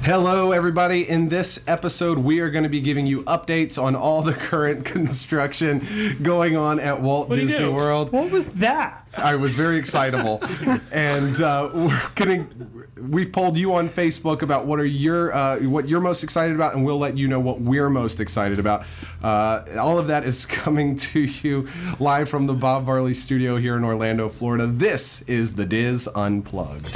Hello, everybody. In this episode, we are going to be giving you updates on all the current construction going on at Walt Disney World. What was that? I was very excitable, and we've polled you on Facebook about what you're most excited about, and we'll let you know what we're most excited about. All of that is coming to you live from the Bob Varley studio here in Orlando, Florida. This is the Diz Unplugged.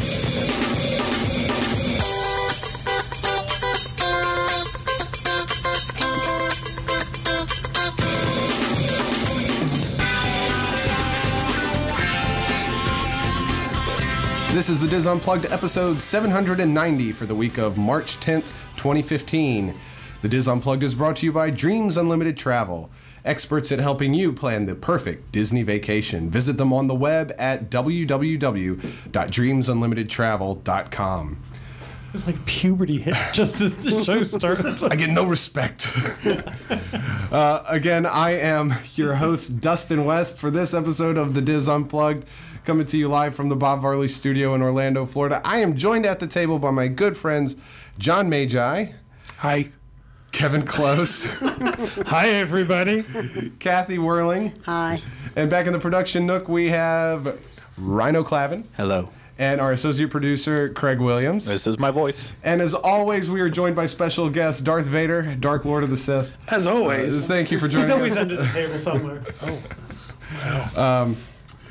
This is the Diz Unplugged, episode 790 for the week of March 10th, 2015. The Diz Unplugged is brought to you by Dreams Unlimited Travel, experts at helping you plan the perfect Disney vacation. Visit them on the web at www.dreamsunlimitedtravel.com. It was like puberty hit just as the show started. I get no respect. Again, I am your host, Dustin West, for this episode of the Diz Unplugged, coming to you live from the Bob Varley studio in Orlando, Florida. I am joined at the table by my good friends, John Magi. Hi. Kevin Close. Hi, everybody. Kathy Whirling. Hi. And back in the production nook, we have Rhino Clavin. Hello. And our associate producer, Craig Williams. This is my voice. And as always, we are joined by special guest, Darth Vader, Dark Lord of the Sith. As always. Thank you for joining us. He's always under the table somewhere. Wow.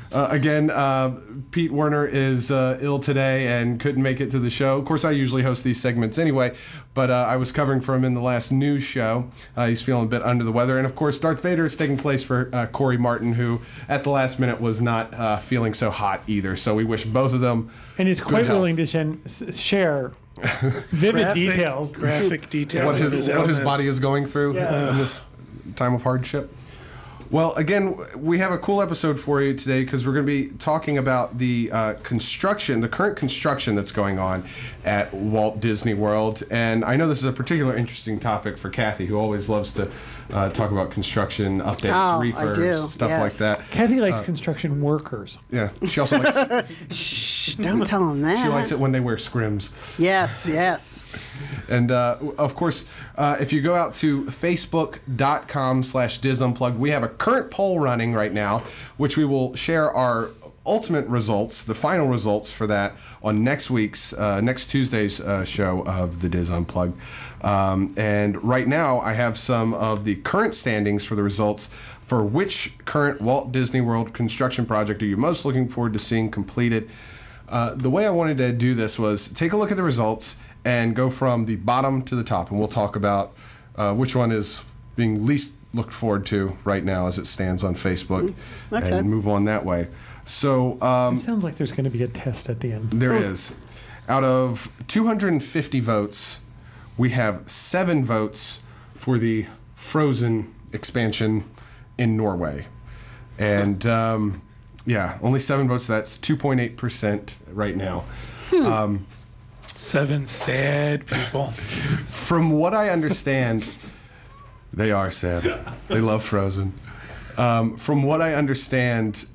Again, Pete Werner is ill today and couldn't make it to the show. Of course, I usually host these segments anyway, but I was covering for him in the last news show. He's feeling a bit under the weather. And, of course, Darth Vader is taking place for Corey Martin, who at the last minute was not feeling so hot either. So we wish both of them and he's quite willing to share vivid details. Graphic details what his body is going through in this time of hardship. Well, again, we have a cool episode for you today because we're going to be talking about the construction, the current construction that's going on at Walt Disney World. And I know this is a particular interesting topic for Kathy, who always loves to talk about construction updates, refurbs, stuff like that. Kathy likes construction workers. Yeah. She also likes... Shh, don't tell them that. She likes it when they wear scrims. Yes, yes. And, of course, if you go out to facebook.com/DizUnplugged, we have a current poll running right now, which we will share our ultimate results, the final results for that on next Tuesday's show of the Diz Unplugged. And right now, I have some of the current standings for the results for which current Walt Disney World construction project are you most looking forward to seeing completed. The way I wanted to do this was take a look at the results and go from the bottom to the top, and we'll talk about which one is being least looked forward to right now as it stands on Facebook, and move on that way. So it sounds like there's going to be a test at the end. There is. Out of 250 votes, we have 7 votes for the Frozen expansion in Norway. And only 7 votes. That's 2.8% right now. 7 sad people. From what I understand, they are sad. They love Frozen. From what I understand,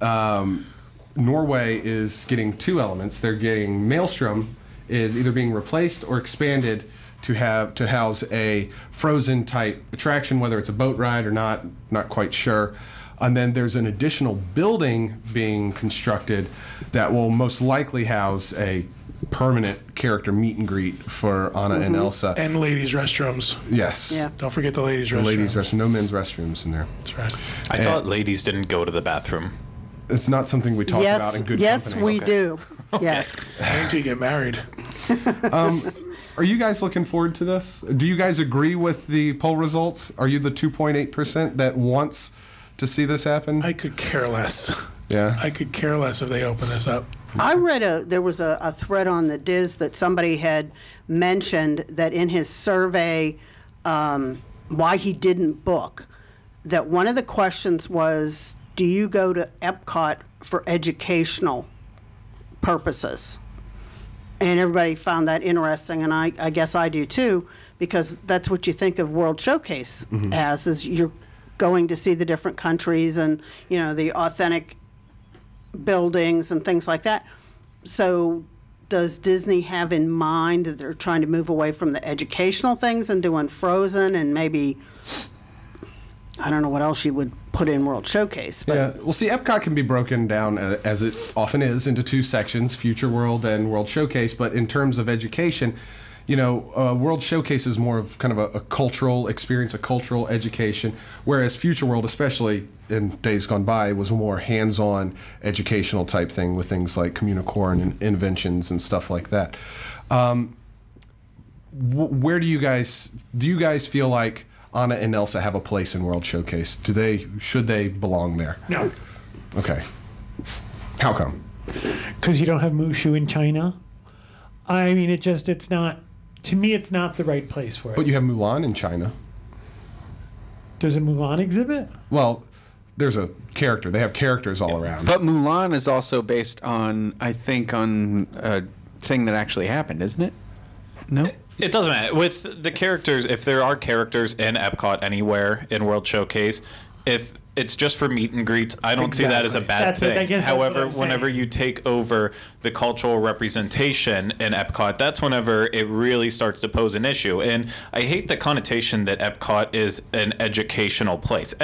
Norway is getting 2 elements. They're getting Maelstrom is either being replaced or expanded to house a Frozen type attraction, whether it's a boat ride or not quite sure. And then there's an additional building being constructed that will most likely house a permanent character meet and greet for Anna and Elsa. And ladies' restrooms. Yes. Yeah. Don't forget the ladies' restroom. The ladies' restroom. No men's restrooms in there. That's right. I thought ladies didn't go to the bathroom. It's not something we talk about in good yes, company. we do. Yes. Until you get married. Are you guys looking forward to this? Do you guys agree with the poll results? Are you the 2.8% that wants to see this happen? I could care less. Yeah. I could care less if they open this up. I read there was a thread on the Diz that somebody had mentioned that in his survey, why he didn't book, that one of the questions was, do you go to Epcot for educational purposes? And everybody found that interesting, and I guess I do too, because that's what you think of World Showcase as, is you're going to see the different countries and, the authentic buildings and things like that. So does Disney have in mind that they're trying to move away from the educational things and doing Frozen and maybe, I don't know what else you would put in World Showcase. But Yeah, well, see, Epcot can be broken down, as it often is, into two sections, Future World and World Showcase. But in terms of education, World Showcase is more of kind of a cultural experience, a cultural education, whereas Future World, especially in days gone by, was a more hands-on educational type thing with things like Communicore and inventions and stuff like that. Where do you guys feel like Anna and Elsa have a place in World Showcase? Should they belong there? No. Okay. How come? Because you don't have Mushu in China. I mean, it's not, to me, it's not the right place for it. But you have Mulan in China. There's a Mulan exhibit? Well, there's a character. They have characters all around. But Mulan is also based on, I think, on a thing that actually happened, isn't it? No? It doesn't matter. With the characters, if there are characters in Epcot anywhere in World Showcase, if it's just for meet and greets, I don't see that as a bad thing. I guess that's what However, I'm saying. whenever you take over the cultural representation in Epcot, that's whenever it really starts to pose an issue. And I hate the connotation that Epcot is an educational place.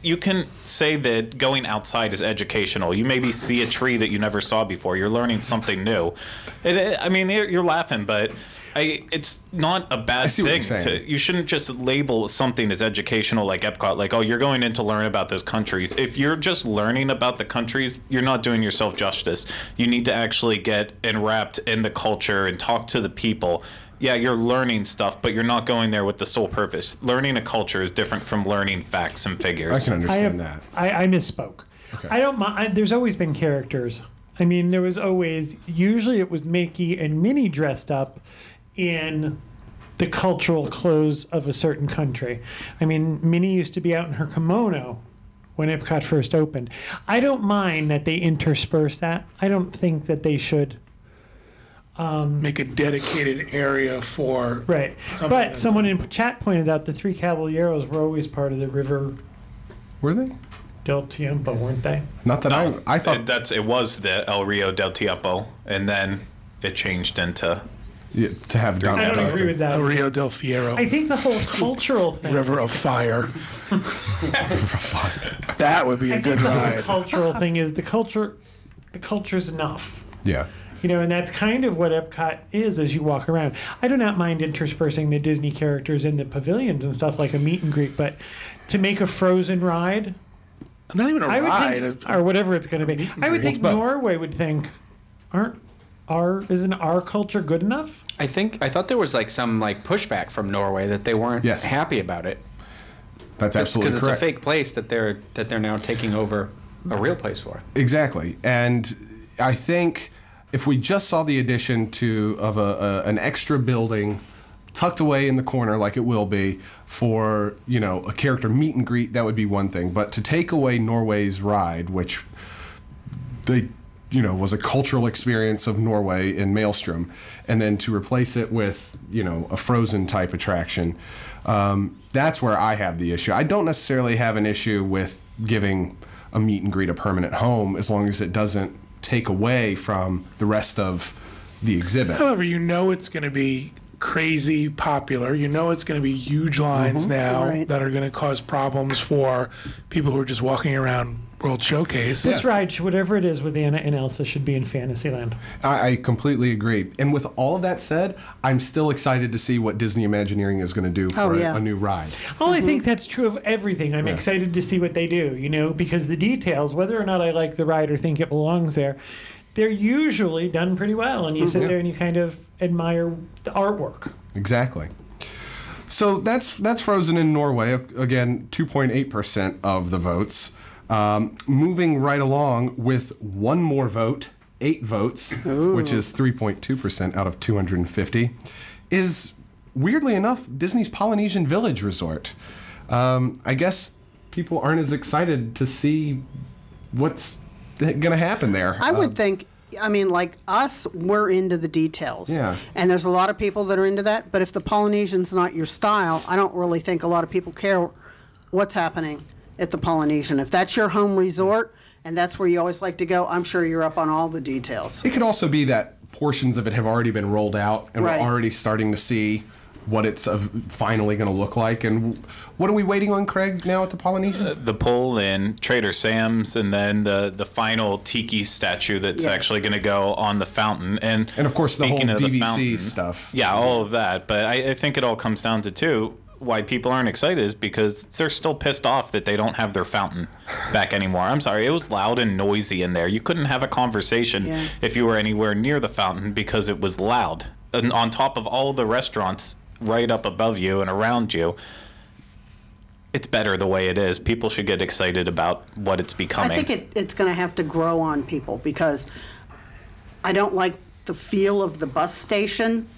You can say that going outside is educational. You maybe see a tree that you never saw before. You're learning something new. You're laughing, but it's not a bad see what thing. you're saying. You shouldn't just label something as educational like Epcot, like, oh, you're going in to learn about those countries. If you're just learning about the countries, you're not doing yourself justice. You need to actually get enwrapped in the culture and talk to the people. Yeah, you're learning stuff, but you're not going there with the sole purpose. Learning a culture is different from learning facts and figures. I can understand that. I misspoke. Okay. I don't mind. There's always been characters. I mean, there was always, usually it was Mickey and Minnie dressed up in the cultural clothes of a certain country. I mean, Minnie used to be out in her kimono when Epcot first opened. I don't mind that they intersperse that. I don't think that they should. Make a dedicated area for Right. But someone in chat pointed out the three Caballeros were always part of the River Were they? del Tiempo, weren't they? Not that I thought It was the El Rio del Tiempo, and then it changed into... to have Don. I don't agree with that. El Rio del Fierro, I think the whole cultural thing. River of Fire. That would be a good The ride. cultural thing is the culture's enough. Yeah. And that's kind of what Epcot is as you walk around. I do not mind interspersing the Disney characters in the pavilions and stuff like a meet and greet, but to make a Frozen ride, Not even a I would ride. think, or whatever it's going to be, I would think It's both. Norway would think, isn't our culture good enough? I thought there was some pushback from Norway that they weren't Yes. happy about it. That's absolutely Because it's correct. a fake place that they're now taking over a real place for. Exactly. And I think if we just saw the addition of an extra building tucked away in the corner like it will be for, a character meet and greet, that would be one thing. But to take away Norway's ride, which was a cultural experience of Norway in Maelstrom, and then to replace it with, a Frozen type attraction, that's where I have the issue. I don't necessarily have an issue with giving a meet and greet a permanent home as long as it doesn't take away from the rest of the exhibit. However, it's going to be crazy popular. It's going to be huge lines now Right. that are going to cause problems for people who are just walking around World Showcase. This ride, whatever it is with Anna and Elsa, should be in Fantasyland. I completely agree. And with all of that said, I'm still excited to see what Disney Imagineering is going to do for yeah. a new ride. Well, I think that's true of everything. I'm excited to see what they do, because the details, whether or not I like the ride or think it belongs there, they're usually done pretty well. And you sit there and you kind of admire the artwork. Exactly. So that's Frozen in Norway. Again, 2.8% of the votes. Moving right along with one more vote, 8 votes, which is 3.2% out of 250, is, weirdly enough, Disney's Polynesian Village Resort. I guess people aren't as excited to see what's going to happen there. I would think, like us, we're into the details. Yeah. And there's a lot of people that are into that. But if the Polynesian's not your style, I don't really think a lot of people care what's happening at the Polynesian. If that's your home resort and that's where you always like to go, I'm sure you're up on all the details. It could also be that portions of it have already been rolled out, and Right. we're already starting to see what it's finally going to look like. And what are we waiting on, Craig, now at the Polynesian? The pole in Trader Sam's, and then the final tiki statue that's Yes. actually going to go on the fountain. And And of course, the whole speaking of the DVC fountain, stuff. Yeah, all of that. But I think it all comes down to two. Why people aren't excited is because they're still pissed off that they don't have their fountain back anymore. I'm sorry, it was loud and noisy in there. You couldn't have a conversation Yeah. if you were anywhere near the fountain because it was loud. And on top of all the restaurants right up above you and around you, it's better the way it is. People should get excited about what it's becoming. I think it's going to have to grow on people because I don't like the feel of the bus station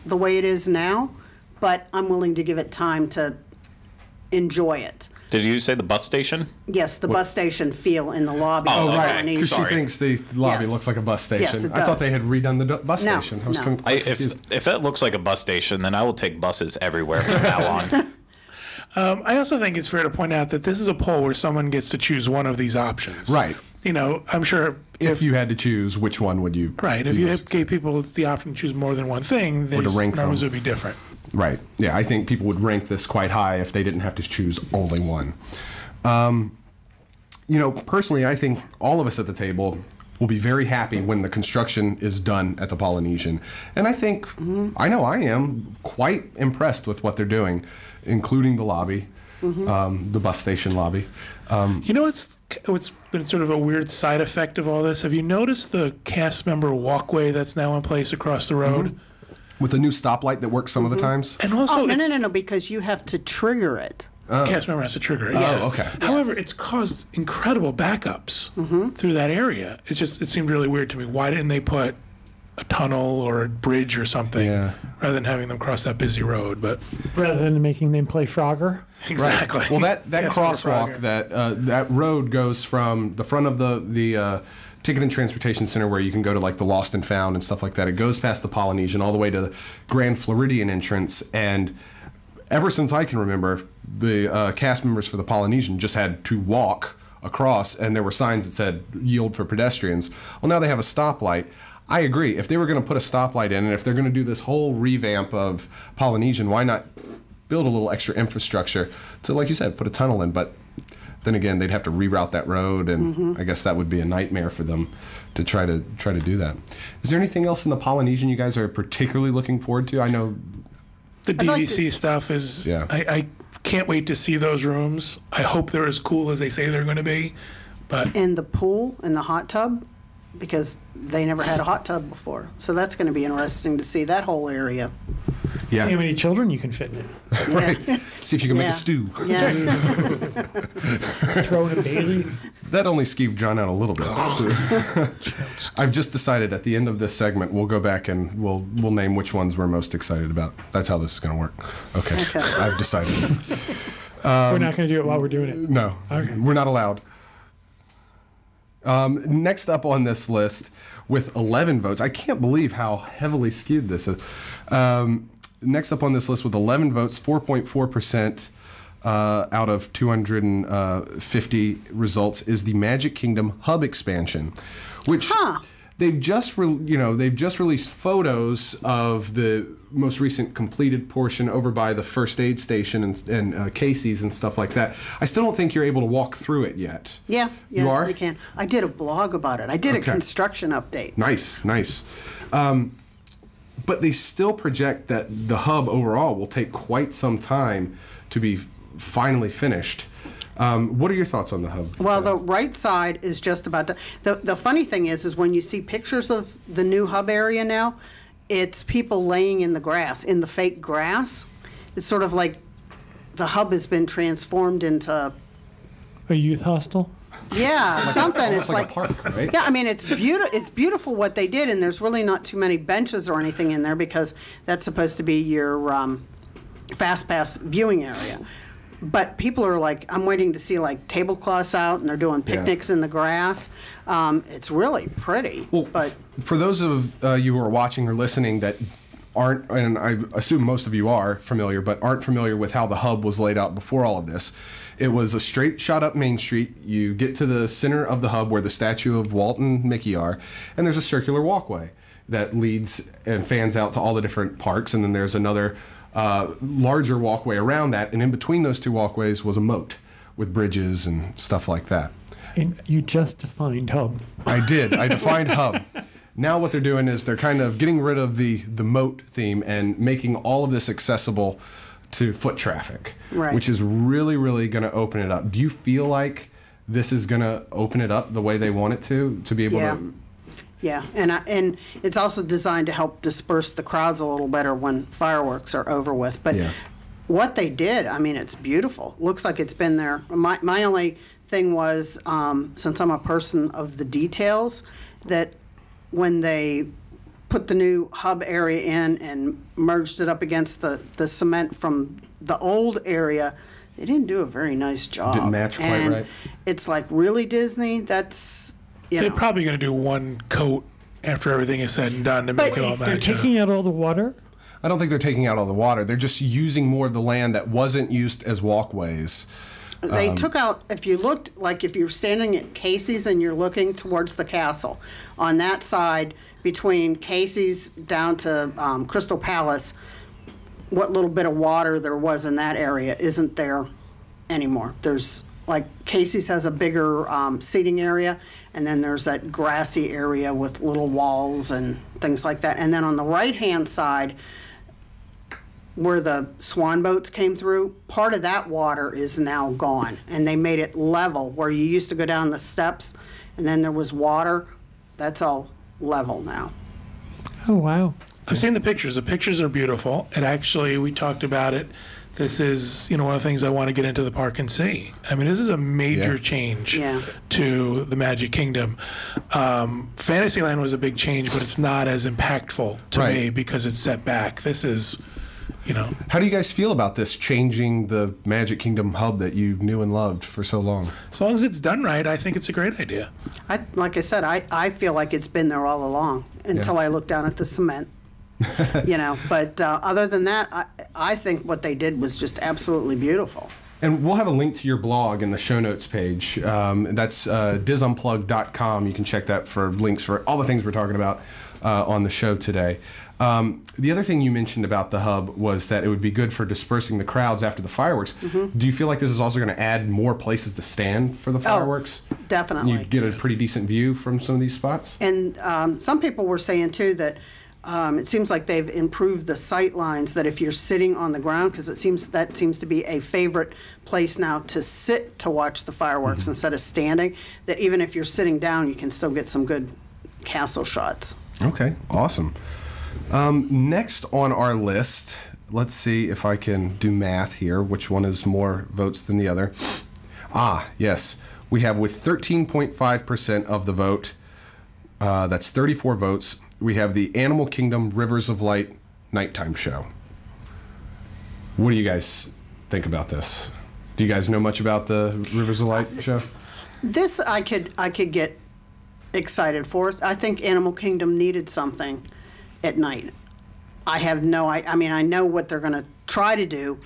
the way it is now, but I'm willing to give it time to enjoy it. Did you say the bus station? Yes, the bus station feel in the lobby. Oh, of the okay. Polynesian. Because she Sorry. thinks the lobby Yes. looks like a bus station. Yes, it I thought does. they had redone the bus No, station. I was no. confused. If that looks like a bus station, then I will take buses everywhere from now on. I also think it's fair to point out that this is a poll where someone gets to choose one of these options. Right. You know, I'm sure If you had to choose, which one would you? right, if you gave people the option to choose more than one thing, to these rank numbers them. would be different. Right. Yeah, I think people would rank this quite high if they didn't have to choose only one. You know, personally, I think all of us at the table will be very happy when the construction is done at the Polynesian. And I think, I know I am quite impressed with what they're doing, including the lobby, the bus station lobby. You know what's been sort of a weird side effect of all this? Have you noticed the cast member walkway that's now in place across the road? With the new stoplight that works some of the times. And also, Oh, no, it's- no, because you have to trigger it. cast member has to trigger it. Yes. Oh, okay. However, Yes. it's caused incredible backups through that area. It seemed really weird to me. Why didn't they put a tunnel or a bridge or something Yeah. rather than having them cross that busy road? But Rather than making them play Frogger. exactly. Well, that Cast member crosswalk, Frogger. that road goes from the front of the Ticket and Transportation Center, where you can go to like the Lost and Found and stuff like that. It goes past the Polynesian all the way to the Grand Floridian entrance. And ever since I can remember, the cast members for the Polynesian just had to walk across, and there were signs that said "Yield for pedestrians." Well, now they have a stoplight. I agree. If they were going to put a stoplight in, and if they're going to do this whole revamp of Polynesian, why not build a little extra infrastructure to, like you said, put a tunnel in? But then again, they'd have to reroute that road, and I guess that would be a nightmare for them to try to do that. Is there anything else in the Polynesian you guys are particularly looking forward to? I know. The I'd like DVC stuff is, Yeah. I can't wait to see those rooms. I hope they're as cool as they say they're going to be. But And the pool and the hot tub, because they never had a hot tub before. So that's going to be interesting to see that whole area. See how Yeah. many children you can fit in it. Right. See if you can make Yeah. a stew. Yeah. Throw in a bay leaf. That only skeeved John out a little bit. I've just decided at the end of this segment we'll go back and we'll name which ones we're most excited about. That's how this is going to work. Okay. Okay. I've decided. We're not going to do it while we're doing it. No, we're not allowed. Next up on this list with 11 votes, I can't believe how heavily skewed this is. Next up on this list with 11 votes, 4.4% out of 250 results, is the Magic Kingdom hub expansion, which they've just released photos of the most recent completed portion over by the first aid station and Casey's and stuff like that. I still don't think you're able to walk through it yet. Yeah, You are? you can. I did a blog about it. I did a Okay. construction update. Nice. But they still project that the hub overall will take quite some time to be finally finished. What are your thoughts on the hub? Well, the right side is just about to. The funny thing is when you see pictures of the new hub area now, it's people laying in the grass, in the fake grass. It's sort of like the hub has been transformed into, A youth hostel? yeah, something. Almost It's like a park, right? Yeah, I mean, it's beautiful what they did, and there's really not too many benches or anything in there because that's supposed to be your fast pass viewing area. But people are like, I'm waiting to see like tablecloths out, and they're doing picnics in the grass. It's really pretty. Well, but for those of you who are watching or listening that aren't, and I assume most of you are familiar, but aren't familiar with how the hub was laid out before all of this, it was a straight shot up Main Street. You get to the center of the hub where the statue of Walt and Mickey are, and there's a circular walkway. that leads and fans out to all the different parks, and then there's another larger walkway around that, and in between those two walkways was a moat with bridges and stuff like that. And you just defined hub. I did. I defined hub. Now what they're doing is they're kind of getting rid of the moat theme and making all of this accessible to foot traffic, Right. which is really, really going to open it up. Do you feel like this is going to open it up the way they want it to be able Yeah. to? Yeah, and it's also designed to help disperse the crowds a little better when fireworks are over with. But Yeah. what they did, I mean, it's beautiful. Looks like it's been there. My only thing was, since I'm a person of the details, that when they put the new hub area in and merged it up against the cement from the old area, they didn't do a very nice job. Didn't match quite and right. It's like, really, Disney? That's, you They're know. probably going to do one coat after everything is said and done to make it all They're match up. taking out all the water. I don't think they're taking out all the water. They're just using more of the land that wasn't used as walkways. They took out, if you looked, like if you're standing at Casey's and you're looking towards the castle, on that side between Casey's down to Crystal Palace, what little bit of water there was in that area isn't there anymore. There's, like, Casey's has a bigger seating area, and then there's that grassy area with little walls and things like that. And then on the right-hand side, where the swan boats came through, part of that water is now gone. And they made it level, where you used to go down the steps and then there was water. That's all level now. Oh, wow. I've seen the pictures. The pictures are beautiful. And actually, we talked about it. This is, one of the things I want to get into the park and see. I mean, this is a major Yeah. change Yeah. to the Magic Kingdom. Fantasyland was a big change, but it's not as impactful to Right. me because it's set back. This is, How do you guys feel about this changing the Magic Kingdom hub that you knew and loved for so long? as long as it's done right, I think it's a great idea. Like I said, I feel like it's been there all along until Yeah. I looked down at the cement. But other than that, I think what they did was just absolutely beautiful. And we'll have a link to your blog in the show notes page. That's disunplugged.com. You can check that for links for all the things we're talking about on the show today. The other thing you mentioned about the hub was that it would be good for dispersing the crowds after the fireworks. Mm-hmm. Do you feel like this is also going to add more places to stand for the fireworks? Definitely. You get a pretty decent view from some of these spots? And some people were saying too that it seems like they've improved the sight lines, that if you're sitting on the ground, because that seems to be a favorite place now to sit to watch the fireworks instead of standing, that even if you're sitting down, you can still get some good castle shots. Okay, awesome. Next on our list, let's see if I can do math here. Which one is more votes than the other? Yes. We have, with 13.5% of the vote, that's 34 votes, we have the Animal Kingdom Rivers of Light nighttime show. What do you guys think about this? Do you guys know much about the Rivers of Light show? This I could get excited for. I think Animal Kingdom needed something at night. I mean, I know what they're going to try to do.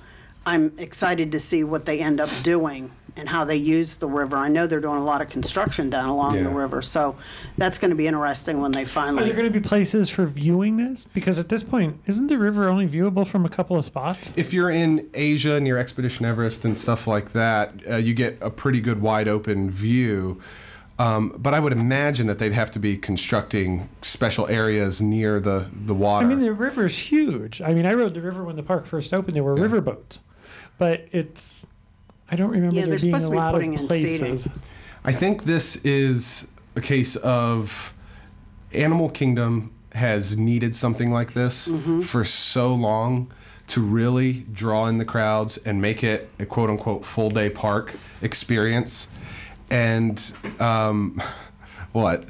I'm excited to see what they end up doing and how they use the river. I know they're doing a lot of construction down along the Yeah. river, so that's going to be interesting when they Are finally. there going to be places for viewing this? Because at this point, isn't the river only viewable from a couple of spots? If you're in Asia near Expedition Everest and stuff like that, you get a pretty good wide open view. But I would imagine that they'd have to be constructing special areas near the water. I mean, the river's huge. I mean, I rode the river when the park first opened. There were riverboats. But I don't remember Yeah, there they're being supposed a to be lot putting of in places. seating. I think this is a case of Animal Kingdom has needed something like this for so long to really draw in the crowds and make it a quote-unquote full-day park experience. And what?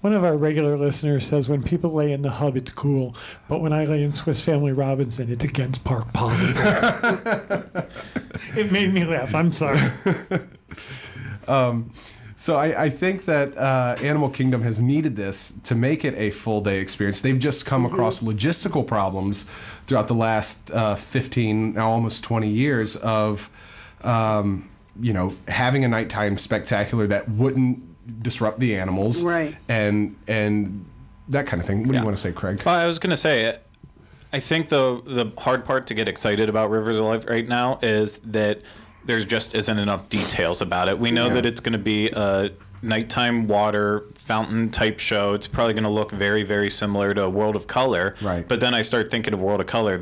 One of our regular listeners says, when people lay in the hub, it's cool. But when I lay in Swiss Family Robinson, it's against park policy. It made me laugh. I'm sorry. So I think that Animal Kingdom has needed this to make it a full day experience. They've just come across logistical problems throughout the last 15, now almost 20 years of, having a nighttime spectacular that wouldn't disrupt the animals, Right. and that kind of thing. What do you want to say, Craig? Well, I was going to say, I think the hard part to get excited about Rivers of Life right now is that there just isn't enough details about it. We know that it's going to be a nighttime water fountain type show. It's probably going to look very, very similar to World of Color. Right. But then I start thinking of World of Color.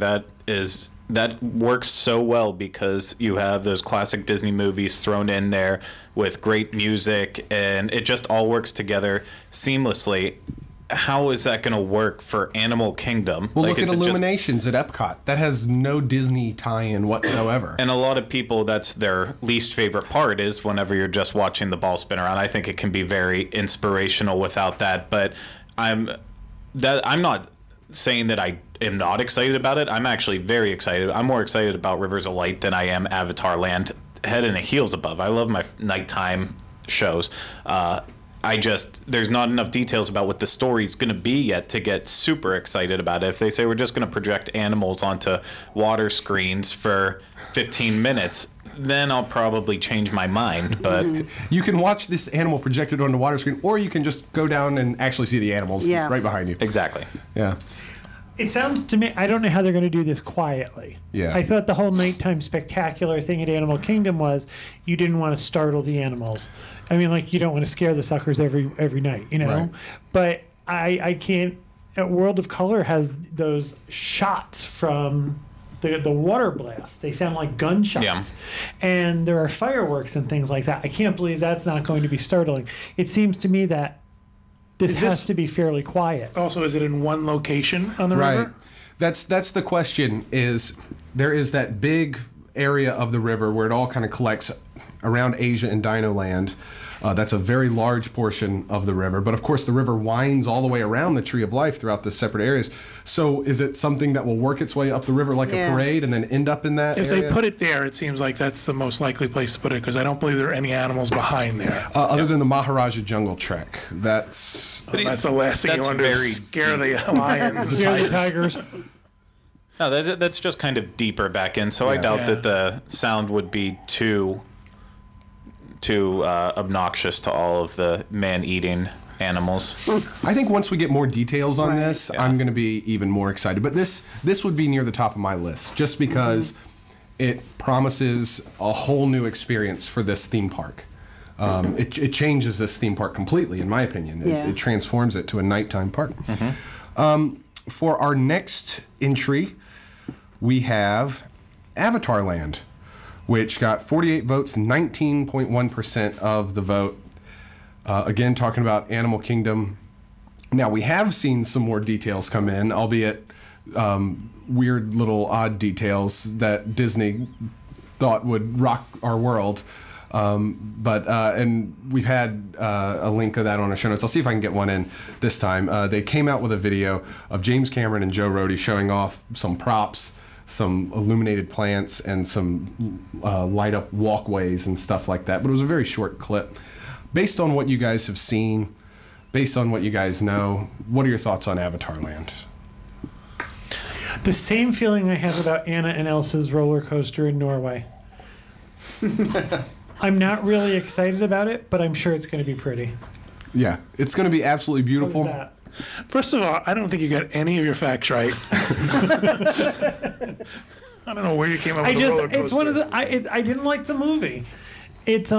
That works so well because you have those classic Disney movies thrown in there with great music, and it just all works together seamlessly. How is that going to work for Animal Kingdom? Well, look at Illuminations at Epcot. That has no Disney tie-in whatsoever. And a lot of people, that's their least favorite part, is whenever you're just watching the ball spin around. I think it can be very inspirational without that. But I'm not saying that I am not excited about it. I'm actually very excited. I'm more excited about Rivers of Light than I am Avatar Land, head and heels above. I love my nighttime shows. There's not enough details about what the story's going to be yet to get super excited about it. If they say we're just going to project animals onto water screens for 15 minutes, then I'll probably change my mind. But you can watch this animal projected on the water screen, or you can just go down and actually see the animals right behind you. Exactly. Yeah. It sounds to me, I don't know how they're going to do this quietly. Yeah. I thought the whole nighttime spectacular thing at Animal Kingdom was you didn't want to startle the animals. I mean, like, you don't want to scare the suckers every night, you know? Right. But I can't. World of Color has those shots from the water blast. They sound like gunshots. Yeah. And there are fireworks and things like that. I can't believe that's not going to be startling. It seems to me that this has to be fairly quiet. Also, is it in one location on the Right. river? That's the question. Is there is that big area of the river where it all kind of collects around Asia and Dino Land. That's a very large portion of the river. But of course, the river winds all the way around the Tree of Life throughout the separate areas. So is it something that will work its way up the river like a parade and then end up in that If area? they put it there, it seems like that's the most likely place to put it because I don't believe there are any animals behind there. Other than the Maharaja Jungle Trek. That's That's the last thing you that's want to do very is scare the lions. Scare the tigers. no, that's just kind of deeper back in. So I doubt that the sound would be too obnoxious to all of the man-eating animals. I think once we get more details on this, I'm going to be even more excited. But this would be near the top of my list just because it promises a whole new experience for this theme park. It changes this theme park completely, in my opinion. It transforms it to a nighttime park. For our next entry, we have Avatar Land, which got 48 votes, 19.1% of the vote. Again, talking about Animal Kingdom. Now, we have seen some more details come in, albeit weird little odd details that Disney thought would rock our world. And we've had a link of that on our show notes. I'll see if I can get one in this time. They came out with a video of James Cameron and Joe Rohde showing off some props, some illuminated plants, and some light up walkways and stuff like that. But it was a very short clip. Based on what you guys have seen, based on what you guys know, what are your thoughts on Avatar Land? The same feeling I have about Anna and Elsa's roller coaster in Norway. I'm not really excited about it, but I'm sure it's going to be pretty. Yeah, it's going to be absolutely What beautiful. is that? First of all, I don't think you got any of your facts right. I don't know where you came up with the roller coaster. It's one of the I didn't like the movie. It's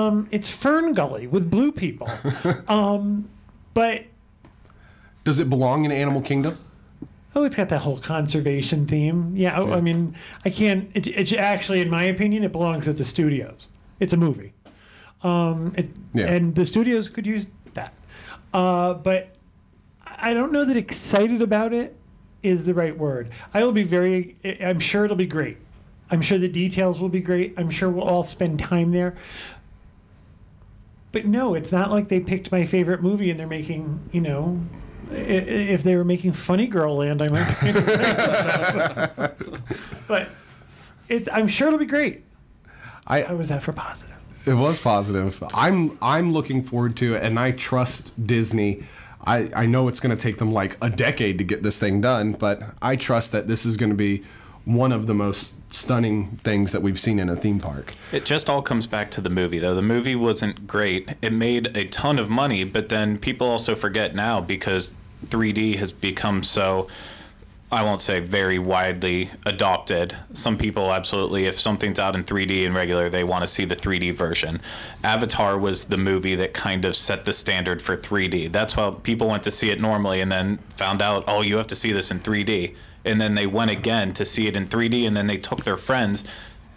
Fern Gully with blue people. But Does it belong in Animal Kingdom? it's got that whole conservation theme. Yeah, I mean, I can't. It's actually, in my opinion, it belongs at the studios. It's a movie, and the studios could use that. But I don't know that excited about it is the right word. I'm sure it'll be great. I'm sure the details will be great. I'm sure we'll all spend time there. But no, it's not like they picked my favorite movie and they're making, if they were making Funny Girl Land, I might be excited about it. But I'm sure it'll be great. How was that for positive? It was positive. I'm looking forward to it, and I trust Disney. I know it's going to take them like a decade to get this thing done, but I trust that this is going to be one of the most stunning things that we've seen in a theme park. It just all comes back to the movie, though. The movie wasn't great. It made a ton of money, but then people also forget now because 3D has become so, I won't say very widely adopted. Some people absolutely, if something's out in 3D and regular, they want to see the 3D version. Avatar was the movie that kind of set the standard for 3D. That's why people went to see it normally and then found out, oh, you have to see this in 3D. And then they went again to see it in 3D, and then they took their friends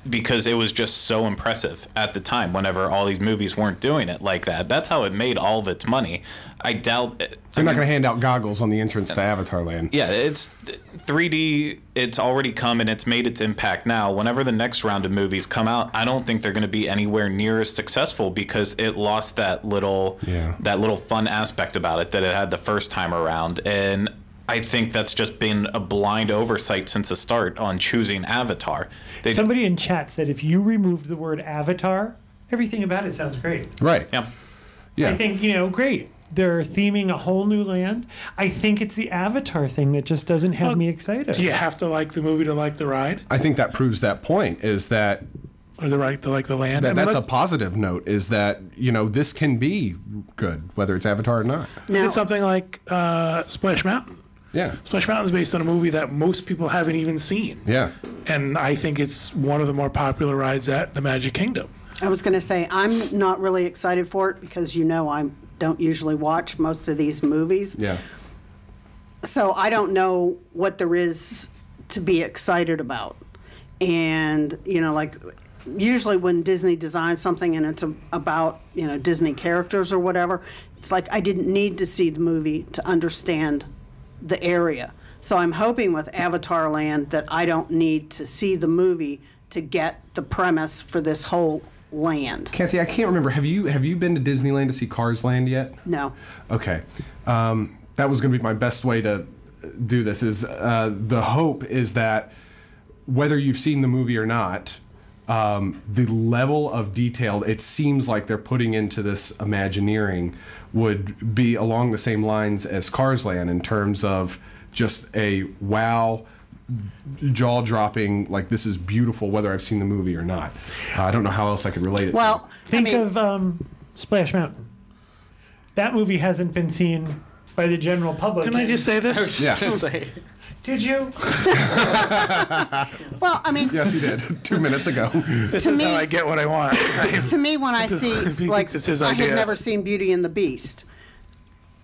because it was just so impressive at the time whenever all these movies weren't doing it like that. That's how it made all of its money. I doubt... They're not going to hand out goggles on the entrance to Avatar Land. Yeah, it's 3D, it's already come and it's made its impact now. Whenever the next round of movies come out, I don't think they're going to be anywhere near as successful because it lost that little fun aspect about it that it had the first time around. And I think that's just been a blind oversight since the start on choosing Avatar. Somebody in chat said if you removed the word Avatar, everything about it sounds great. Right. Yeah. I think, great. They're theming a whole new land. I think it's the Avatar thing that just doesn't have me excited. Do you have to like the movie to like the ride? I think that proves that point, is that... Or the right to like the land? That's a positive note, is that, this can be good, whether it's Avatar or not. Now, it's something like Splash Mountain. Yeah. Splash Mountain is based on a movie that most people haven't even seen. Yeah. And I think it's one of the more popular rides at the Magic Kingdom. I was going to say, I'm not really excited for it because I don't usually watch most of these movies. Yeah. So I don't know what there is to be excited about. And, usually when Disney designs something and it's about, Disney characters or whatever, it's like I didn't need to see the movie to understand the area. So I'm hoping with Avatar Land that I don't need to see the movie to get the premise for this whole land. Kathy, I can't remember. Have you been to Disneyland to see Cars Land yet? No. Okay. That was going to be my best way to do this. Is the hope is that whether you've seen the movie or not, the level of detail it seems like they're putting into this Imagineering would be along the same lines as Cars Land in terms of just a wow, jaw-dropping, like this is beautiful whether I've seen the movie or not. I don't know how else I could relate it to. Think of Splash Mountain. That movie hasn't been seen by the general public. Can I just say this? Yeah. Did you? Well, Yes, he did 2 minutes ago. This is how I get what I want. To me, when I see, I had never seen Beauty and the Beast,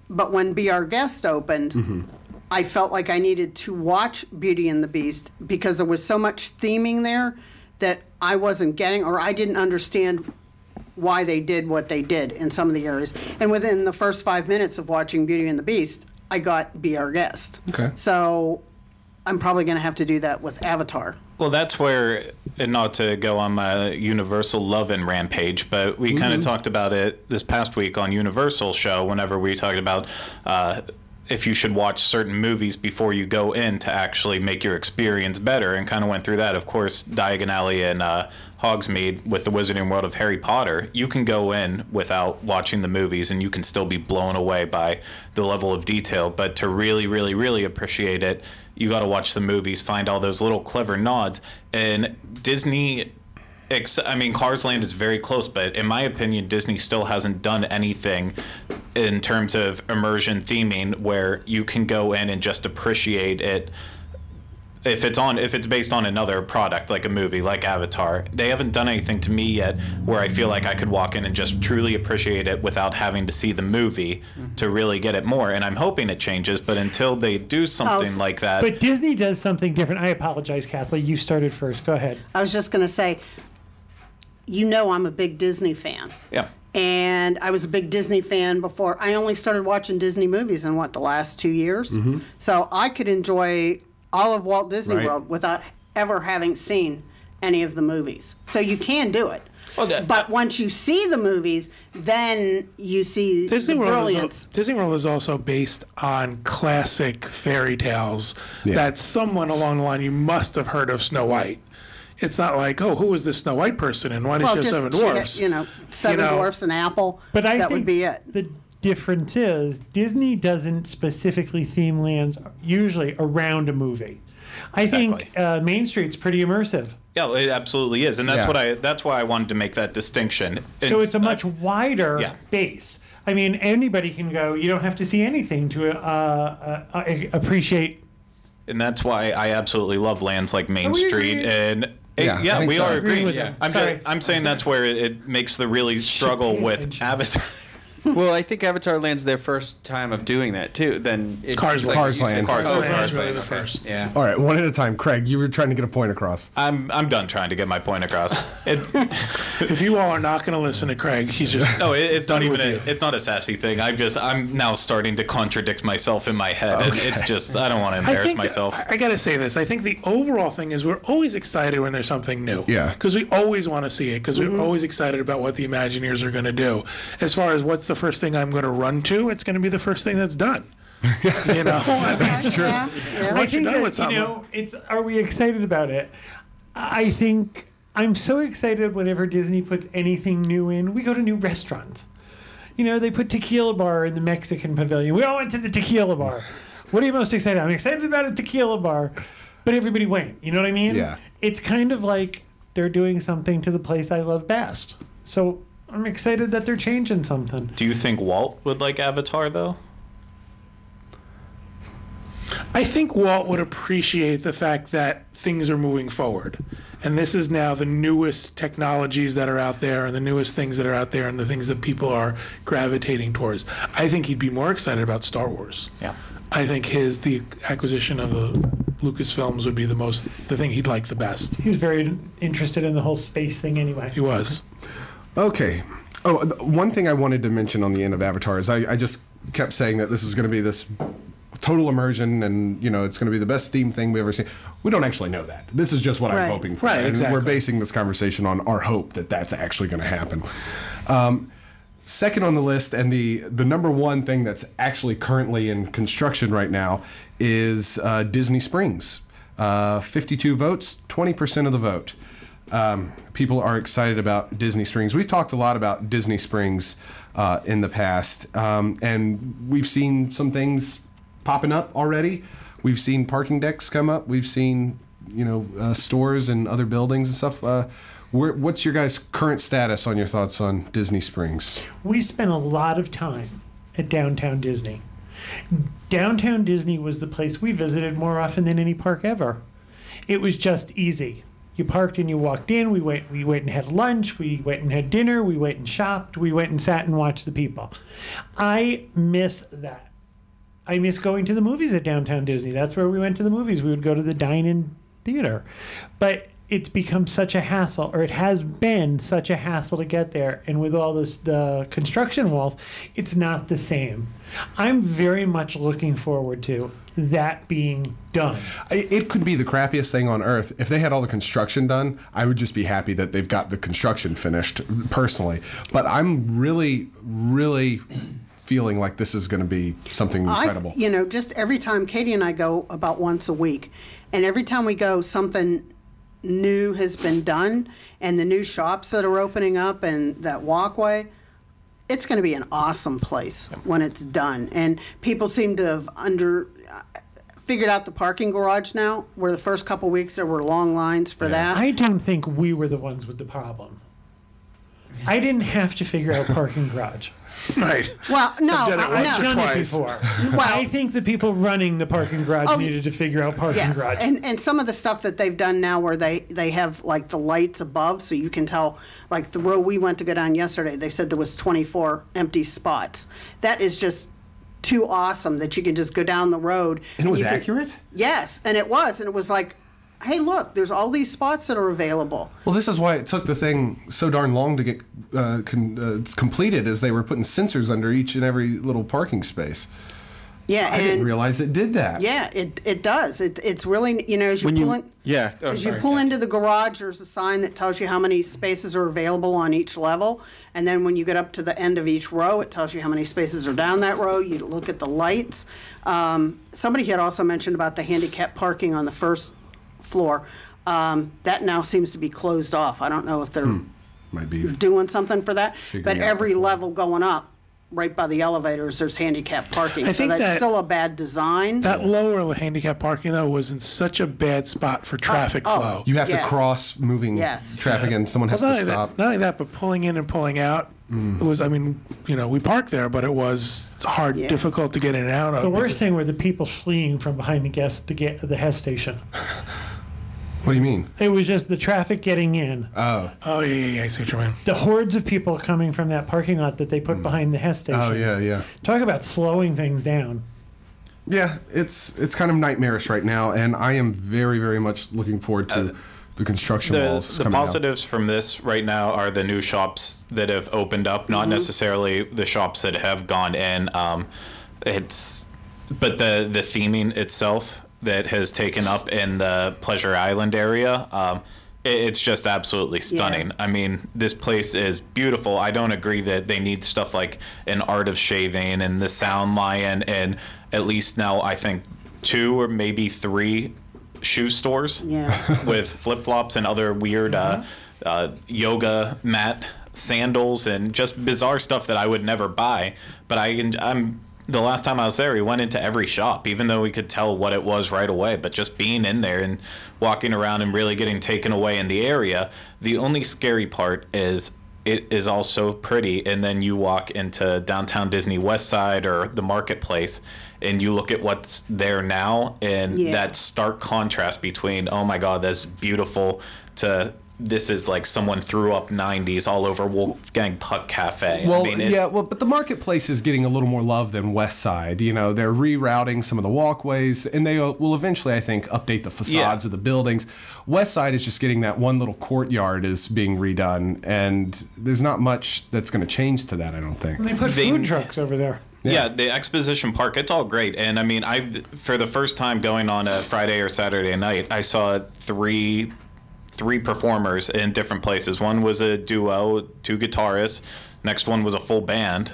but when Be Our Guest opened, I felt like I needed to watch Beauty and the Beast because there was so much theming there that I wasn't getting, or I didn't understand why they did what they did in some of the areas. And within the first 5 minutes of watching Beauty and the Beast, I got Be Our Guest. Okay. So I'm probably going to have to do that with Avatar. Well, that's where, and not to go on my Universal love and rampage, but we kind of talked about it this past week on Universal show whenever we talked about if you should watch certain movies before you go in to actually make your experience better, and kind of went through that. Of course, Diagon Alley and Hogsmeade with the Wizarding World of Harry Potter, you can go in without watching the movies and you can still be blown away by the level of detail. But to really, really, really appreciate it, you got to watch the movies, find all those little clever nods. And Disney... Cars Land is very close, but in my opinion, Disney still hasn't done anything in terms of immersion theming where you can go in and just appreciate it. If it's based on another product, like a movie, like Avatar, they haven't done anything to me yet where I feel like I could walk in and just truly appreciate it without having to see the movie to really get it more. And I'm hoping it changes, but until they do something like that. But Disney does something different. I apologize, Kathleen. You started first. Go ahead. I was just going to say, I'm a big Disney fan. Yeah. And I was a big Disney fan before. I only started watching Disney movies in, the last 2 years? So I could enjoy all of Walt Disney World without ever having seen any of the movies. So you can do it. But once you see the movies, then you see the brilliance. Disney World is also based on classic fairy tales that someone along the line, you must have heard of Snow White. It's not like, who is this Snow White person and why does she have 7 dwarfs? Seven dwarfs and apple. But I that think would be it. The difference is Disney doesn't specifically theme lands usually around a movie. I think Main Street's pretty immersive. Yeah, it absolutely is, and that's why I wanted to make that distinction. So it's a much wider base. I mean, anybody can go. You don't have to see anything to appreciate. And that's why I absolutely love lands like Main Street agree? and. Yeah, we so. are Agree with agreeing. them. I'm saying that's where it makes the really struggle with Avatar. Well, I think Avatar Land's their first time of doing that too. Then Cars Land. Cars Land. Cars Land. Land's really the first. Yeah. All right, one at a time. Craig, you were trying to get a point across. I'm done trying to get my point across. If you all are not going to listen to Craig, he's just No, it's done not even. with you. It's not a sassy thing. I'm now starting to contradict myself in my head. And it's just I don't want to embarrass myself. I got to say this. I think the overall thing is we're always excited when there's something new. Yeah. Because we always want to see it. Because we're always excited about what the Imagineers are going to do. As far as what's the first thing I'm going to run to, it's going to be the first thing that's done. You know, That's true. Yeah. Once you're done with something, Are we excited about it? I think I'm so excited whenever Disney puts anything new in. We go to new restaurants. They put Tequila Bar in the Mexican Pavilion. We all went to the Tequila Bar. What are you most excited about? I'm excited about a Tequila Bar, but everybody went. You know what I mean? Yeah. It's kind of like they're doing something to the place I love best. So I'm excited that they're changing something. Do you think Walt would like Avatar though? I think Walt would appreciate the fact that things are moving forward. And this is now the newest technologies that are out there and the newest things that are out there and the things that people are gravitating towards. I think he'd be more excited about Star Wars. Yeah. I think the acquisition of the Lucasfilms would be the thing he'd like the best. He was very interested in the whole space thing anyway. He was. Okay. Oh, one thing I wanted to mention on the end of Avatar is I just kept saying that this is going to be this total immersion and, it's going to be the best theme thing we've ever seen. We don't actually know that. This is just what I'm Right. hoping for. Right, and exactly. we're basing this conversation on our hope that that's actually going to happen. Second on the list, and the number one thing that's actually currently in construction right now is Disney Springs. 52 votes, 20% of the vote. People are excited about Disney Springs. We've talked a lot about Disney Springs in the past, and we've seen some things popping up already. We've seen parking decks come up. We've seen, stores and other buildings and stuff. What's your guys' current status on your thoughts on Disney Springs? We spent a lot of time at Downtown Disney. Downtown Disney was the place we visited more often than any park ever. It was just easy. You parked and you walked in. We went and had lunch. We went and had dinner. We went and shopped. We went and sat and watched the people. I miss that. I miss going to the movies at Downtown Disney. That's where we went to the movies. We would go to the dine-in theater. But it's become such a hassle, or it has been such a hassle to get there. And with all the construction walls, it's not the same. I'm very much looking forward to that being done. It could be the crappiest thing on earth. If they had all the construction done, I would just be happy that they've got the construction finished, personally. But I'm really, really feeling like this is going to be something incredible. Just every time Katie and I go about once a week, and every time we go, something new has been done, and the new shops that are opening up and that walkway, it's going to be an awesome place when it's done. And people seem to have figured out the parking garage now, where the first couple weeks there were long lines for that. I don't think we were the ones with the problem. I didn't have to figure out parking garage. Right. Well, no, I've done it once I've or done it twice. before. Well- I think the people running the parking garage needed to figure out parking yes, garage. and some of the stuff that they've done now where they have like the lights above, so you can tell, like the row we went to go down yesterday, they said there was 24 empty spots. That is just too awesome that you can just go down the road. And it was you can- accurate? Yes, and it was like, hey, look, there's all these spots that are available. Well, this is why it took the thing so darn long to get completed, as they were putting sensors under each and every little parking space. Yeah, I didn't realize it did that. Yeah, it does. It's really, as you When pull you, in. yeah. Oh, As sorry. you pull into the garage, there's a sign that tells you how many spaces are available on each level. And then when you get up to the end of each row, it tells you how many spaces are down that row. You look at the lights. Somebody had also mentioned about the handicap parking on the first floor. That now seems to be closed off. I don't know if they're Might be. doing something for that. Figuring But out every the- level going up, right by the elevators, there's handicap parking. I So think that's that- still a bad design. That lower handicap parking, though, was in such a bad spot for traffic flow. You have to Yes. cross moving Yes. traffic, and someone has Well, to stop. Not only that, but pulling in and pulling out. It was, I mean, we parked there, but it was hard, Yeah. difficult to get in and out of. The worst thing were the people fleeing from behind the Hess station. What do you mean? It was just the traffic getting in. Oh, Oh, yeah, I see what you mean. The hordes of people coming from that parking lot that they put behind the Hess station. oh yeah. Talk about slowing things down. Yeah, it's kind of nightmarish right now, and I am very, very much looking forward to the construction walls The coming out. positives from this right now are the new shops that have opened up, not necessarily the shops that have gone in. But the theming itself that has taken up in the Pleasure Island area, it's just absolutely stunning. Yeah. I mean, this place is beautiful. I don't agree that they need stuff like an Art of Shaving and the Sound Lion, and at least now I think 2 or maybe 3 shoe stores Yeah. with flip-flops and other weird yoga mat sandals and just bizarre stuff that I would never buy. But I'm the last time I was there, we went into every shop, even though we could tell what it was right away. But just being in there and walking around and really getting taken away in the area, the only scary part is it is all so pretty. And then you walk into downtown Disney West Side or the marketplace, and you look at what's there now, and Yeah. that stark contrast between, oh my God, that's beautiful, to this is like someone threw up 90s all over Wolfgang Puck Cafe. Well, I mean, it's- yeah, but the marketplace is getting a little more love than West Side. They're rerouting some of the walkways, and they will eventually, I think, update the facades of the buildings. West Side is just getting that one little courtyard is being redone, and there's not much that's going to change to that, I don't think. And they put food trucks over there. Yeah, the Exposition Park, it's all great. And I mean, for the first time going on a Friday or Saturday night, I saw three performers in different places. One was a duo, 2 guitarists. Next one was a full band,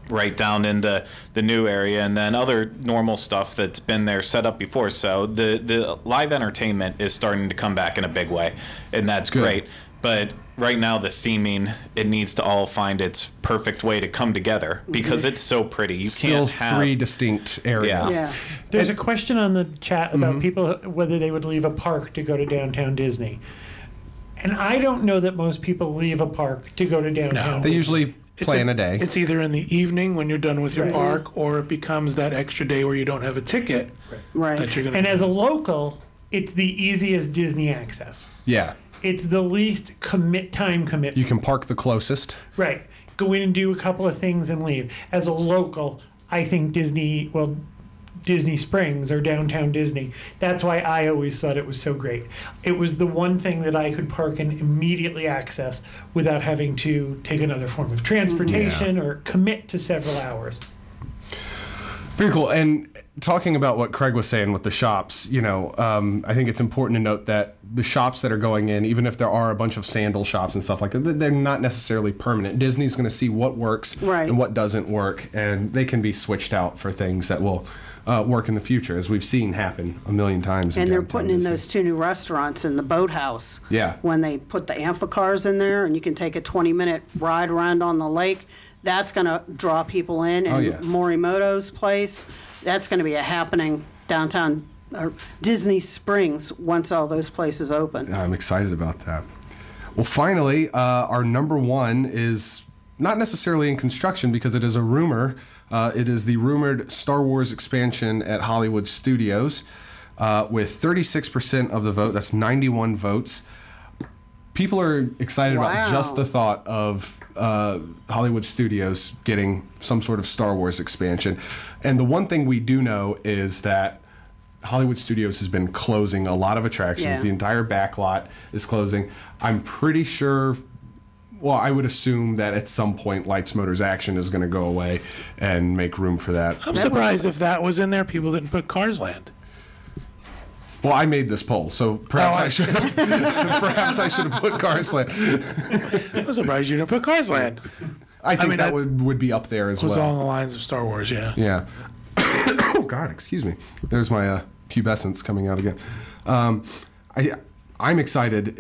right down in the new area, and then other normal stuff that's been there set up before. So the live entertainment is starting to come back in a big way, and that's Good. great. But right now, the theming, it needs to all find its perfect way to come together because it's so pretty. You Still can't have 3 distinct areas. Yeah. There's a question on the chat about people whether they would leave a park to go to downtown Disney. And I don't know that most people leave a park to go to downtown. No. They Disney. usually plan a day. It's either in the evening when you're done with your Right. park, or it becomes that extra day where you don't have a ticket Right. that you're going And as a local, it's the easiest Disney access. Yeah. It's the least time commitment. You can park the closest. Right. Go in and do a couple of things and leave. As a local, I think Disney Springs or downtown Disney. That's why I always thought it was so great. It was the one thing that I could park and immediately access without having to take another form of transportation or commit to several hours. Very cool. And talking about what Craig was saying with the shops, I think it's important to note that the shops that are going in, even if there are a bunch of sandal shops and stuff like that, they're not necessarily permanent. Disney's going to see what works Right. and what doesn't work, and they can be switched out for things that will work in the future, as we've seen happen a million times. And they're downtown putting in Disney. those 2 new restaurants in the boathouse. Yeah. When they put the amphicars in there and you can take a 20-minute ride around on the lake, that's going to draw people in. And yeah. Morimoto's place, that's going to be a happening downtown or Disney Springs once all those places open. I'm excited about that. Well, finally, our number 1 is not necessarily in construction because it is a rumor. It is the rumored Star Wars expansion at Hollywood Studios with 36% of the vote. That's 91 votes. People are excited about Wow. just the thought of Hollywood Studios getting some sort of Star Wars expansion. And the one thing we do know is that Hollywood Studios has been closing a lot of attractions. Yeah. The entire back lot is closing. I'm pretty sure, well, I would assume that at some point Lights, Motors, Action is going to go away and make room for that. I'm surprised if that was in there, people didn't put Cars Land. Well, I made this poll, so perhaps I should have perhaps I should have put Cars Land. I'm surprised you didn't put Cars Land. I think mean, that that would be up there as Was well. along the lines of Star Wars, yeah. Yeah. Oh God, excuse me. There's my pubescence coming out again. I'm excited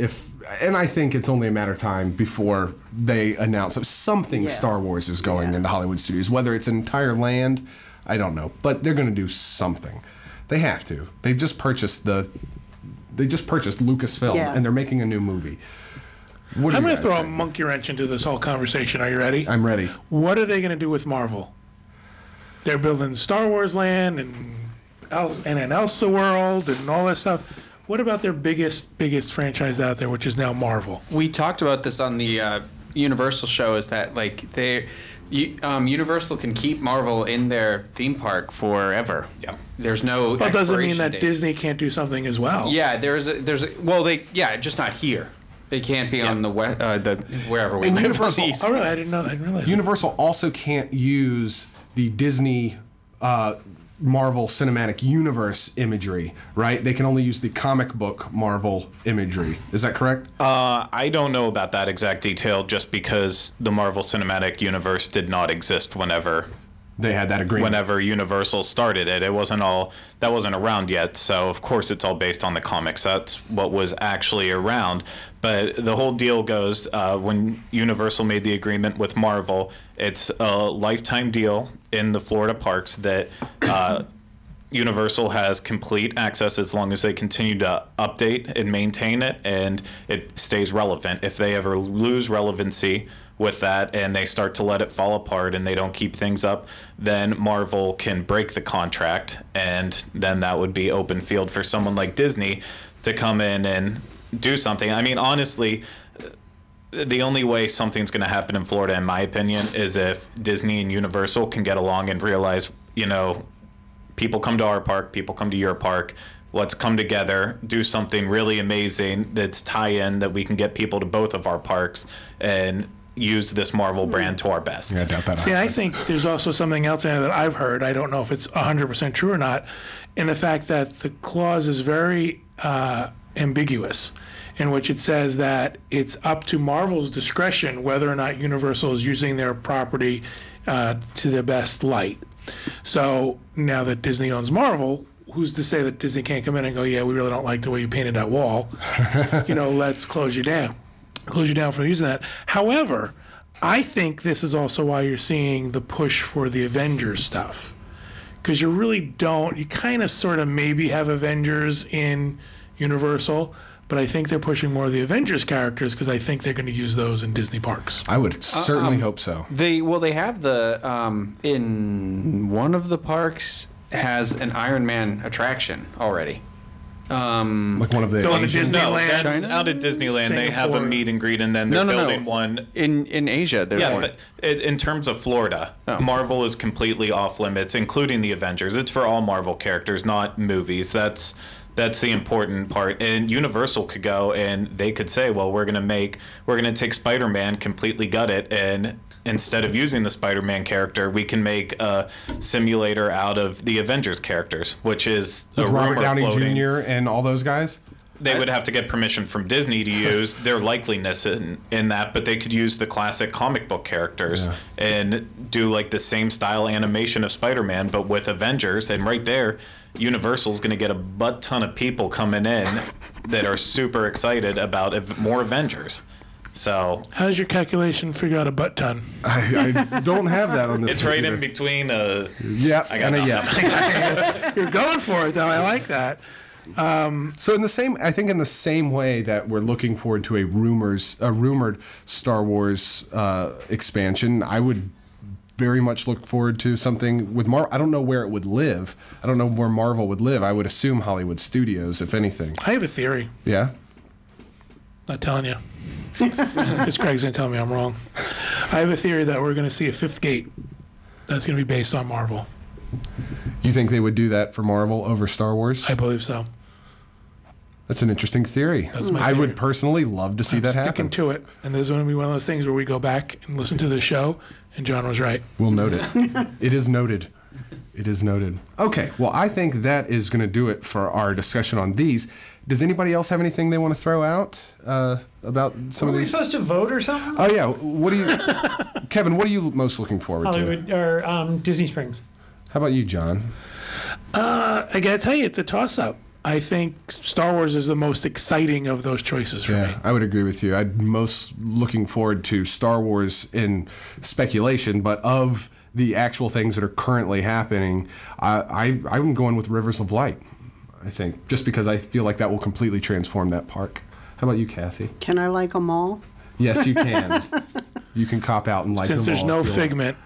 and I think it's only a matter of time before they announce that something Star Wars is going into Hollywood studios. Whether it's an entire land, I don't know, but they're going to do something. They have to. They just purchased Lucasfilm, and they're making a new movie. I'm going to throw a monkey wrench into this whole conversation. Are you ready? I'm ready. What are they going to do with Marvel? They're building Star Wars Land and an Elsa World and all that stuff. What about their biggest franchise out there, which is now Marvel? We talked about this on the Universal show. Is that like Universal can keep Marvel in their theme park forever? Yeah. There's no. Well, it doesn't mean that date. Disney can't do something as well. Yeah, just not here. They can't be on the wherever we live. Universal. Oh, really? I didn't know that. I didn't realize Universal also can't use the Disney Marvel Cinematic Universe imagery, right? They can only use the comic book Marvel imagery. Is that correct? I don't know about that exact detail, just because the Marvel Cinematic Universe did not exist whenever they had that agreement. Whenever Universal started it, that wasn't around yet. So of course it's all based on the comics. That's what was actually around. But the whole deal goes, when Universal made the agreement with Marvel, it's a lifetime deal in the Florida parks that Universal has complete access as long as they continue to update and maintain it, and it stays relevant. If they ever lose relevancy with that and they start to let it fall apart and they don't keep things up, then Marvel can break the contract, and then that would be open field for someone like Disney to come in and do something. I mean, honestly, the only way something's going to happen in Florida, in my opinion, is if Disney and Universal can get along and realize, people come to our park, people come to your park. Let's come together, do something really amazing that's tie-in that we can get people to both of our parks and use this Marvel brand to our best. Yeah, I doubt that. See, I think there's also something else in there that I've heard. I don't know if it's 100% true or not, in the fact that the clause is very ambiguous, in which it says that it's up to Marvel's discretion whether or not Universal is using their property to the best light. So now that Disney owns Marvel, who's to say that Disney can't come in and go, yeah, we really don't like the way you painted that wall. Let's close you down. Close you down for using that. However, I think this is also why you're seeing the push for the Avengers stuff. Because you kind of sort of maybe have Avengers in Universal, but I think they're pushing more of the Avengers characters because I think they're going to use those in Disney parks. I would certainly hope so. They have the in one of the parks has an Iron Man attraction already. Like one of the Going to Asian- Disneyland. That's out at Disneyland. They have a Singapore. meet and greet, and then they're building one. In Asia. Yeah, but in terms of Florida, Marvel is completely off limits, including the Avengers. It's for all Marvel characters, not movies. That's the important part. And Universal could go and they could say, well, we're going to take Spider-Man, completely gut it, and instead of using the Spider-Man character, we can make a simulator out of the Avengers characters, which is with a Robert rumor Downey floating. Jr. and all those guys. They would have to get permission from Disney to use their likeliness in that, but they could use the classic comic book characters and do like the same style animation of Spider-Man, but with Avengers. And right there, Universal's going to get a butt ton of people coming in that are super excited about more Avengers. So How does your calculation figure out a butt ton? I don't have that on this. it's right computer. in between a Yep, I got and a nothing. yep. You're going for it, though. I like that. So in the same way that we're looking forward to a rumored Star Wars expansion, I would very much look forward to something with Marvel. I don't know where it would live. I don't know where Marvel would live. I would assume Hollywood Studios, if anything. I have a theory. Yeah. Not telling you. Because Craig's going to tell me I'm wrong. I have a theory that we're going to see a fifth gate that's going to be based on Marvel. You think they would do that for Marvel over Star Wars? I believe so. That's an interesting theory. That's my I theory. would personally love to see that Sticking happen. to it. And this is going to be one of those things where we go back and listen to the show, and John was right. We'll note it. It is noted. It is noted. Okay, well, I think that is going to do it for our discussion on these. Does anybody else have anything they want to throw out about some Were of we these? supposed to vote or something? Oh, yeah. What do you, Kevin, what are you most looking forward to? Hollywood or Disney Springs. How about you, John? I got to tell you, it's a toss-up. I think Star Wars is the most exciting of those choices for me. Yeah, I would agree with you. I'm most looking forward to Star Wars in speculation, but of the actual things that are currently happening, I'm going with Rivers of Light, I think, just because I feel like that will completely transform that park. How about you, Kathy? Can I like them all? Yes, you can. You can cop out and like them all. Since there's no if you want. Figment.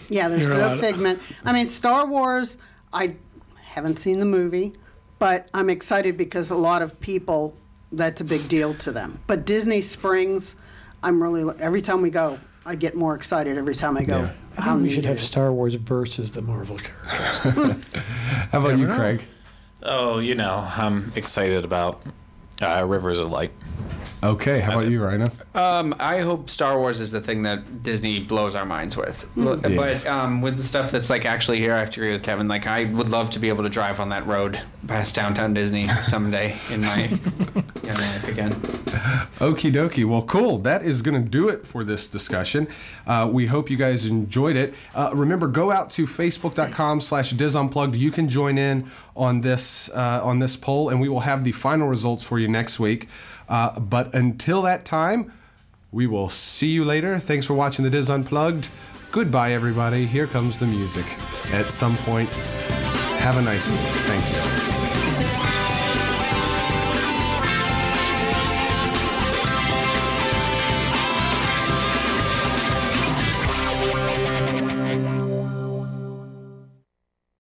Yeah, there's You're no allowed- Figment. I mean, Star Wars, I haven't seen the movie, but I'm excited because a lot of people, that's a big deal to them. But Disney Springs, I'm really, every time we go, I get more excited every time I go. Yeah. I think we should have Star Wars versus the Marvel characters. How about you, know. Craig? Oh, I'm excited about Rivers of Light. Okay, how about you, Rhino? I hope Star Wars is the thing that Disney blows our minds with. Yes. But with the stuff that's like actually here, I have to agree with Kevin. Like, I would love to be able to drive on that road past downtown Disney someday in my young life again. Okie dokie. Well, cool. That is going to do it for this discussion. We hope you guys enjoyed it. Remember, go out to facebook.com/DizUnplugged. You can join in on this poll, and we will have the final results for you next week. But until that time, we will see you later. Thanks for watching the Diz Unplugged. Goodbye, everybody. Here comes the music. At some point, have a nice week. Thank you.